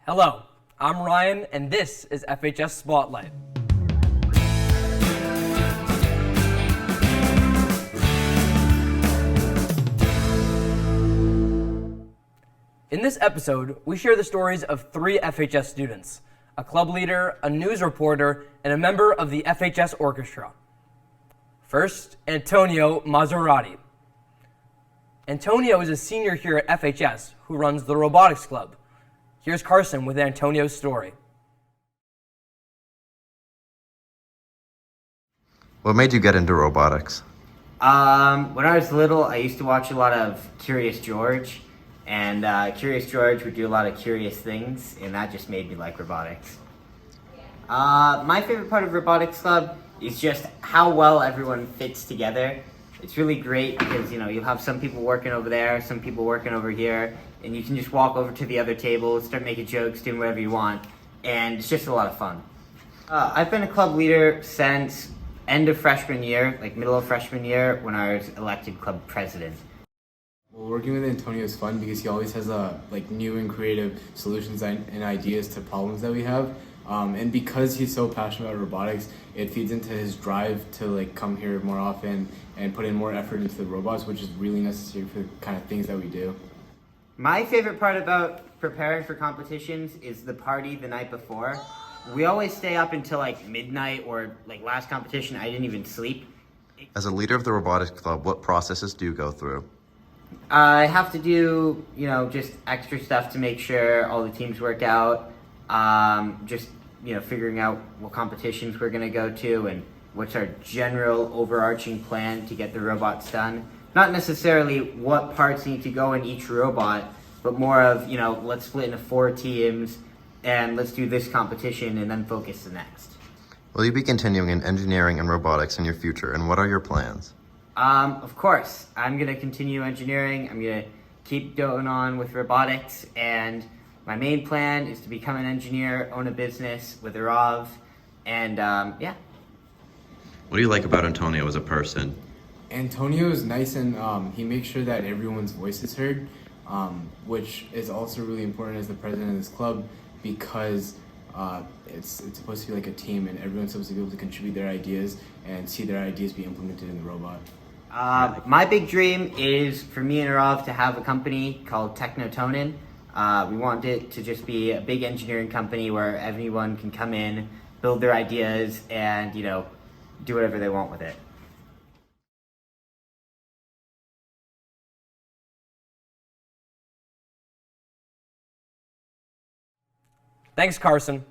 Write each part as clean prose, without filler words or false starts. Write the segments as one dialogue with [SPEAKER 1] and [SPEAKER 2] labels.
[SPEAKER 1] Hello, I'm Ryan, and this is FHS Spotlight. In this episode, we share the stories of 3 FHS students, a club leader, a news reporter, and a member of the FHS Orchestra. First, Antonio Maserati. Antonio is a senior here at FHS who runs the Robotics Club. Here's Carson with Antonio's story.
[SPEAKER 2] What made you get into robotics?
[SPEAKER 3] When I was little, I used to watch a lot of Curious George, and Curious George would do a lot of curious things, and that just made me like robotics. My favorite part of Robotics Club is just how well everyone fits together. It's really great because, you'll have some people working over there, some people working over here, and you can just walk over to the other table, start making jokes, doing whatever you want, and it's just a lot of fun. I've been a club leader since end of freshman year, like middle of freshman year, when I was elected club president.
[SPEAKER 4] Well, working with Antonio is fun because he always has new and creative solutions and ideas to problems that we have. And because he's so passionate about robotics, it feeds into his drive to come here more often and put in more effort into the robots, which is really necessary for the kind of things that we do.
[SPEAKER 3] My favorite part about preparing for competitions is the party the night before. We always stay up until midnight, or last competition I didn't even sleep.
[SPEAKER 2] As a leader of the robotics club, what processes do you go through?
[SPEAKER 3] I have to do, just extra stuff to make sure all the teams work out. Figuring out what competitions we're going to go to and what's our general overarching plan to get the robots done. Not necessarily what parts need to go in each robot, but more of, let's split into 4 teams and let's do this competition and then focus the next.
[SPEAKER 2] Will you be continuing in engineering and robotics in your future, and what are your plans?
[SPEAKER 3] Of course, I'm going to continue engineering. I'm going to keep going on with robotics, and my main plan is to become an engineer, own a business with a ROV, and yeah.
[SPEAKER 2] What do you like about Antonio as a person?
[SPEAKER 4] Antonio is nice, and he makes sure that everyone's voice is heard, which is also really important as the president of this club because it's supposed to be like a team, and everyone's supposed to be able to contribute their ideas and see their ideas be implemented in the robot.
[SPEAKER 3] My big dream is for me and Arav to have a company called Technotonin. We want it to just be a big engineering company where everyone can come in, build their ideas, and, do whatever they want with it.
[SPEAKER 1] Thanks, Carson.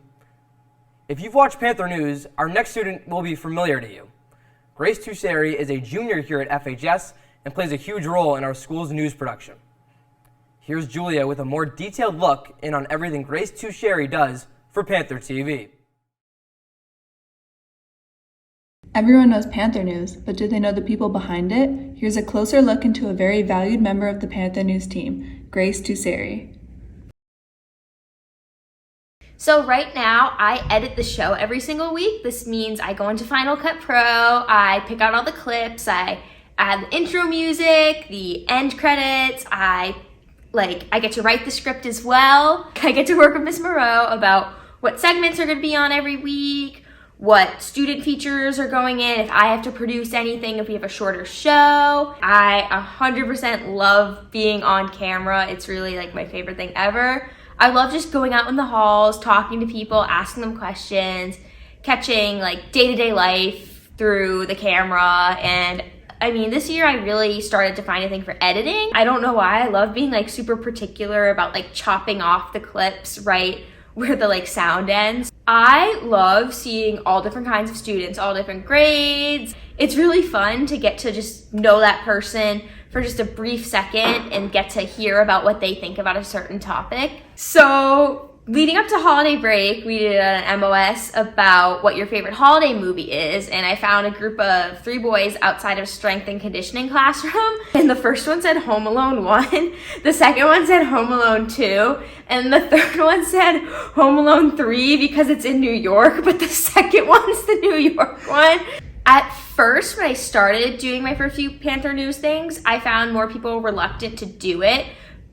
[SPEAKER 1] If you've watched Panther News, our next student will be familiar to you. Grace Tusseri is a junior here at FHS and plays a huge role in our school's news production. Here's Julia with a more detailed look in on everything Grace Tusseri does for Panther TV.
[SPEAKER 5] Everyone knows Panther News, but do they know the people behind it? Here's a closer look into a very valued member of the Panther News team, Grace Tusseri.
[SPEAKER 6] So right now, I edit the show every single week. This means I go into Final Cut Pro, I pick out all the clips, I add the intro music, the end credits, I get to write the script as well. I get to work with Miss Moreau about what segments are gonna be on every week, what student features are going in, if I have to produce anything, if we have a shorter show. I 100% love being on camera. It's really my favorite thing ever. I love just going out in the halls, talking to people, asking them questions, catching day-to-day life through the camera. And this year I really started to find a thing for editing. I don't know why. I love being super particular about chopping off the clips right where the sound ends. I love seeing all different kinds of students, all different grades. It's really fun to get to just know that person for just a brief second and get to hear about what they think about a certain topic. So leading up to holiday break, we did an MOS about what your favorite holiday movie is, and I found a group of 3 boys outside of strength and conditioning classroom, and the first one said Home Alone 1, the second one said Home Alone 2, and the third one said Home Alone 3 because it's in New York, but the second one's the New York one. At first, when I started doing my first few Panther News things, I found more people reluctant to do it,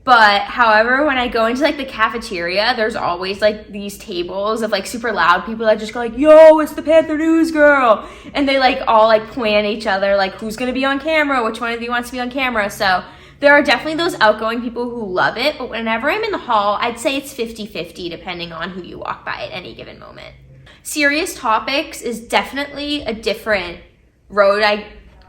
[SPEAKER 6] But however, when I go into like the cafeteria, there's always like these tables of like super loud people that just go like, yo, it's the Panther News girl. And they like all like point at each other, like who's going to be on camera? Which one of you wants to be on camera? So there are definitely those outgoing people who love it. But whenever I'm in the hall, I'd say it's 50-50 depending on who you walk by at any given moment. Serious topics is definitely a different road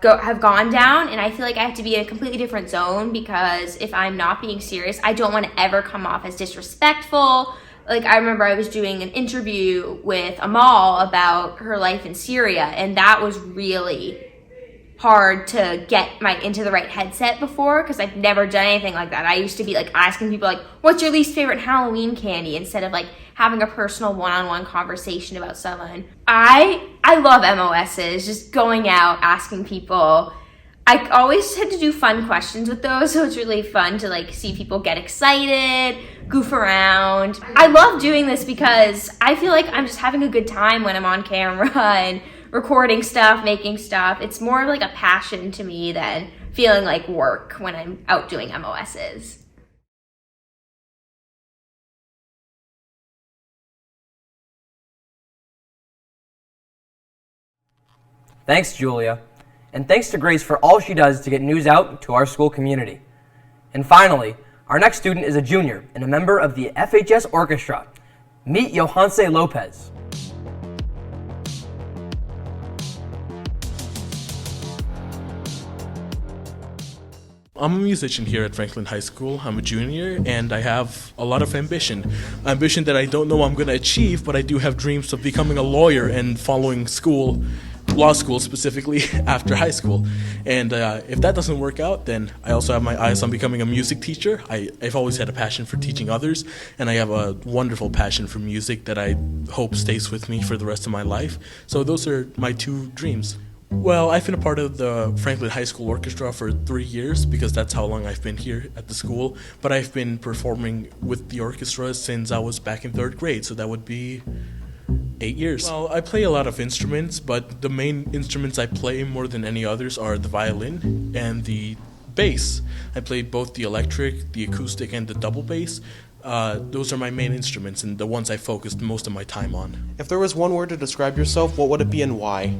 [SPEAKER 6] have gone down, and I feel like I have to be in a completely different zone, because if I'm not being serious, I don't want to ever come off as disrespectful. Like, I remember I was doing an interview with Amal about her life in Syria, and that was really hard to get into the right headset before, because I've never done anything like that. I used to be like asking people like, what's your least favorite Halloween candy, instead of like having a personal one-on-one conversation about someone. I love MOSs, just going out, asking people. I always had to do fun questions with those, so it's really fun to like see people get excited, goof around. I love doing this because I feel like I'm just having a good time when I'm on camera and recording stuff, making stuff. It's more like a passion to me than feeling like work when I'm out doing MOSs.
[SPEAKER 1] Thanks, Julia. And thanks to Grace for all she does to get news out to our school community. And finally, our next student is a junior and a member of the FHS Orchestra. Meet Johanse Lopez.
[SPEAKER 7] I'm a musician here at Franklin High School. I'm a junior, and I have a lot of ambition. Ambition that I don't know I'm going to achieve, but I do have dreams of becoming a lawyer and following law school specifically, after high school. And if that doesn't work out, then I also have my eyes on becoming a music teacher. I've always had a passion for teaching others, and I have a wonderful passion for music that I hope stays with me for the rest of my life. So those are my two dreams. Well, I've been a part of the Franklin High School Orchestra for 3 years, because that's how long I've been here at the school. But I've been performing with the orchestra since I was back in 3rd grade, so that would be 8 years. Well, I play a lot of instruments, but the main instruments I play more than any others are the violin and the bass. I play both the electric, the acoustic, and the double bass. Those are my main instruments and the ones I focused most of my time on.
[SPEAKER 8] If there was one word to describe yourself, what would it be and why?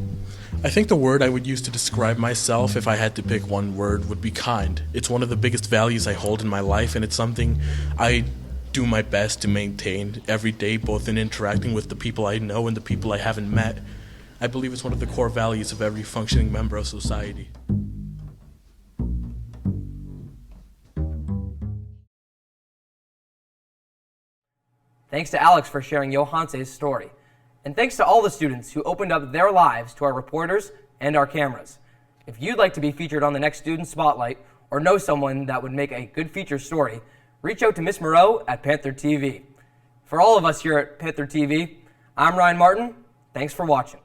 [SPEAKER 7] I think the word I would use to describe myself, if I had to pick one word, would be kind. It's one of the biggest values I hold in my life, and it's something I do my best to maintain every day, both in interacting with the people I know and the people I haven't met. I believe it's one of the core values of every functioning member of society.
[SPEAKER 1] Thanks to Alex for sharing Johanse's story. And thanks to all the students who opened up their lives to our reporters and our cameras. If you'd like to be featured on the next Student Spotlight, or know someone that would make a good feature story, reach out to Miss Moreau at Panther TV. For all of us here at Panther TV, I'm Ryan Martin. Thanks for watching.